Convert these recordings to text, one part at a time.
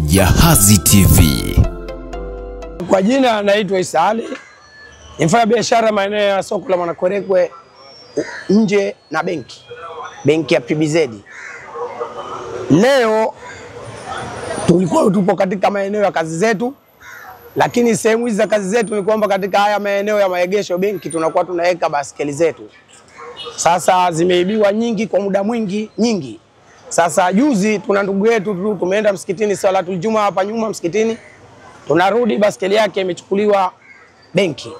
Jahazi TV. Kwa jina naitwa Isa Ali. Nifanya biashara maeneo ya soko la Mwanakwerekwe nje na benki ya PBZ. Leo tulikuwa tupo katika maeneo ya kazi zetu, lakini sehemu hizi za kazi zetu ni kwamba katika haya maeneo ya maegesho benki tunakuwa tunaweka baskeli zetu. Sasa zimeibiwa nyingi kwa muda nyingi. Sasa juzi tuna ndugu yetu tumeenda msikitini Salatul Juma hapa nyuma msikitini. Tunarudi baskeli yake imechukuliwa benki.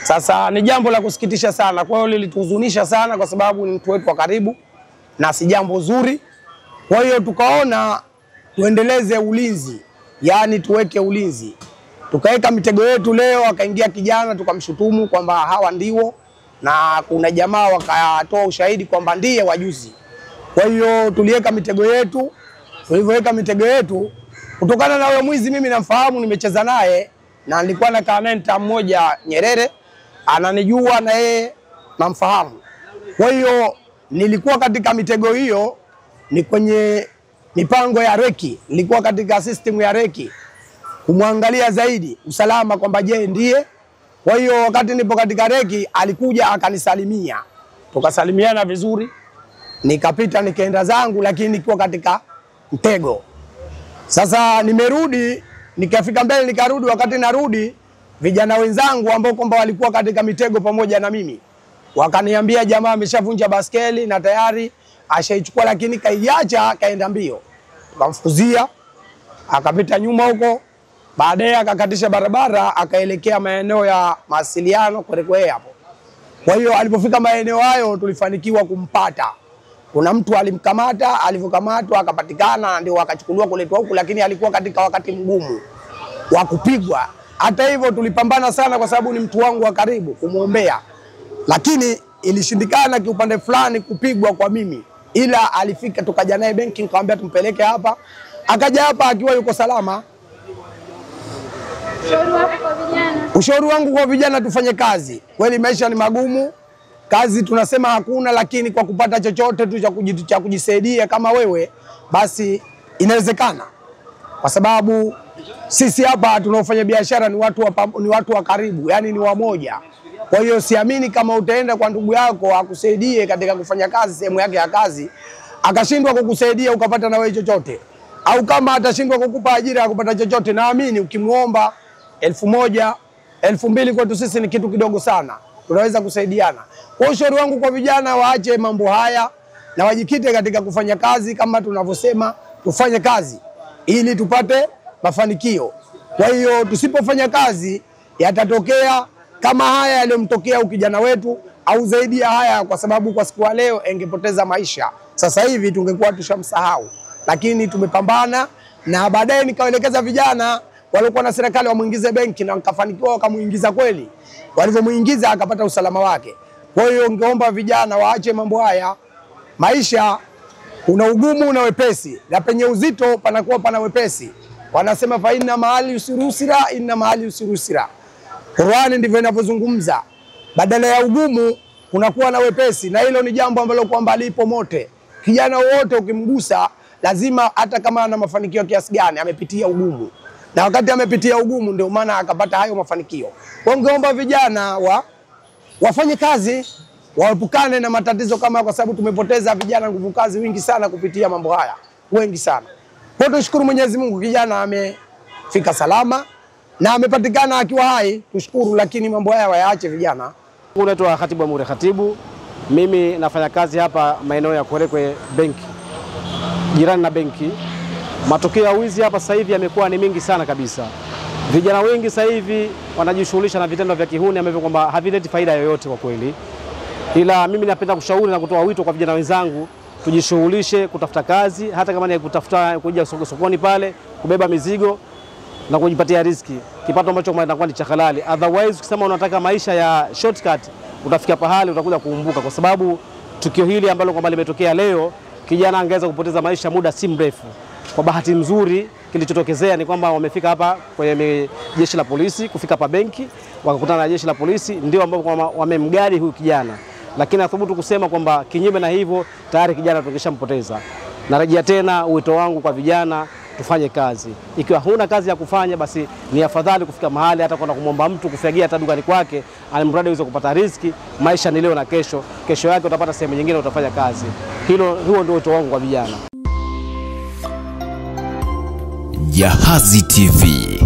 Sasa ni jambo la kusikitisha sana. Kwa hiyo lilituhuzunisha sana kwa sababu ni mtu wetu wa karibu na si jambo zuri. Kwa hiyo tukaona tuendeleze ulinzi, yani tuweke ulinzi. Tukaweka mitego yetu leo, akaingia kijana tukamshutumu kwamba hawa ndio, na kuna jamaa wakatoa ushahidi kwamba ndiye wajuzi. Kwa hiyo tuliweka mitego yetu, tulivyoweka mitego yetu kutokana na huyo mwizi mimi namfahamu, nimecheza naye na nilikuwa na kanenta mmoja Nyerere, ananijua na yeye namfahamu. Kwa hiyo nilikuwa katika mitego hiyo, ni kwenye mipango ya reki, nilikuwa katika system ya reki kumwangalia zaidi usalama kwamba je ndiye. Kwa hiyo wakati nipo katika reki alikuja akanisalimia, tukasalimiana vizuri, nikapita nikaenda zangu, lakini nikiwa katika mtego. Sasa nimerudi, nikafika mbele nikarudi, wakati narudi vijana wenzangu ambao kwamba walikuwa katika mitego pamoja na mimi wakaniambia jamaa ameshavunja baskeli na tayari ashaichukua, lakini kaiacha kaenda mbio. Tukamfukuzia, akapita nyuma huko, baadaye akakatisha barabara akaelekea maeneo ya mawasiliano Kwerekwe hapo. Kwa hiyo alipofika maeneo hayo tulifanikiwa kumpata. Kuna mtu alimkamata, alivyokamatwa akapatikana ndio akachukuliwa kuletwa huku, lakini alikuwa katika wakati mgumu wa kupigwa. Hata hivyo tulipambana sana kwa sababu ni mtu wangu wa karibu kumuombea. Lakini ilishindikana kiupande fulani kupigwa kwa mimi. Ila alifika tukaja naye benki, nikamwambia tumpeleke hapa. Akaja hapa akiwa yuko salama. Ushauri wangu kwa vijana tufanye kazi. Kweli maisha ni magumu. Kazi tunasema hakuna, lakini kwa kupata chochote tu cha kujisaidia kama wewe basi inawezekana. Kwa sababu sisi hapa tunaofanya biashara ni watu wa karibu, yani ni wamoja. Kwa hiyo siamini kama utaenda kwa ndugu yako akusaidie katika kufanya kazi sehemu yake ya kazi akashindwa kukusaidia ukapata na wewe chochote, au kama atashindwa kukupa ajira ya kupata chochote, naamini ukimuomba 1000, 2000 kwetu sisi ni kitu kidogo sana. Tunaweza kusaidiana. Kwa ushauri wangu kwa vijana waache mambo haya na wajikite katika kufanya kazi kama tunavyosema tufanye kazi ili tupate mafanikio. Kwa hiyo tusipofanya kazi yatatokea kama haya yaliyomtokea ukijana wetu au zaidi ya haya, kwa sababu kwa siku ya leo engepoteza maisha. Sasa hivi tungekuwa tushamsahau. Lakini tumepambana na baadaye nikaelekeza vijana walikuwa na serikali wamuingize benki na nikafanikiwa wakamuingiza kweli. Walivyomuingiza akapata usalama wake. Kwa hiyo ningeomba vijana waache mambo haya. Maisha una ugumu na wepesi, na penye uzito panakuwa pana wepesi. Wanasema fa inna ma'al usri yusra, inna ma'al usri yusra. Qur'ani ndivyo inavyozungumza. Badala ya ugumu kunakuwa na wepesi, na hilo ni jambo ambalo kwamba lipo mote. Kijana wote ukimgusa lazima, hata kama ana mafanikio kiasi gani, amepitia ugumu. Na wakati amepitia ugumu ndio maana akapata hayo mafanikio. Kwa ngeomba vijana wafanye kazi, waepukane na matatizo kama, kwa sababu tumepoteza vijana nguvu kazi wingi sana kupitia mambo haya. Wengi sana. Kwa hiyo tushukuru Mwenyezi Mungu, kijana amefika salama na amepatikana akiwa hai, tushukuru, lakini mambo haya wayaache vijana. Naitwa Khatibu Amuri Khatibu. Mimi nafanya kazi hapa maeneo ya Kwerekwe benki. Jirani na benki. Matokeo ya wizi hapa sasa hivi yamekuwa ni mingi sana kabisa. Vijana wengi sasa hivi wanajishughulisha na vitendo vya kihuni ambavyo kwamba havileti faida yoyote kwa kweli. Ila mimi napenda kushauri na kutoa wito kwa vijana wenzangu tujishughulishe kutafuta kazi, hata kama ni kutafuta kuja sokoni pale, kubeba mizigo na kujipatia riziki. Kipato ambacho kinakuwa ni cha halali. Otherwise ukisema unataka maisha ya shortcut, utafika pahali utakuja kuumbuka, kwa sababu tukio hili ambalo kwamba limetokea leo, kijana angeweza kupoteza maisha muda si mrefu. Kwa bahati nzuri kilichotokezea ni kwamba wamefika hapa kwenye jeshi la polisi, kufika hapa benki, wakakutana na jeshi la polisi, ndio ambao wamemgadi huyu kijana. Lakini nathubutu kusema kwamba kinyume na hivyo tayari kijana tungeshampoteza. Narejea tena wito wangu kwa vijana tufanye kazi. Ikiwa huna kazi ya kufanya, basi ni afadhali kufika mahali hata kwenda kumwomba mtu kufagia hata dukani kwake, alimradi uweze kupata riziki. Maisha ni leo na kesho, kesho yake utapata sehemu nyingine utafanya kazi. Huo ndio wito wangu kwa vijana. Jahazi TV.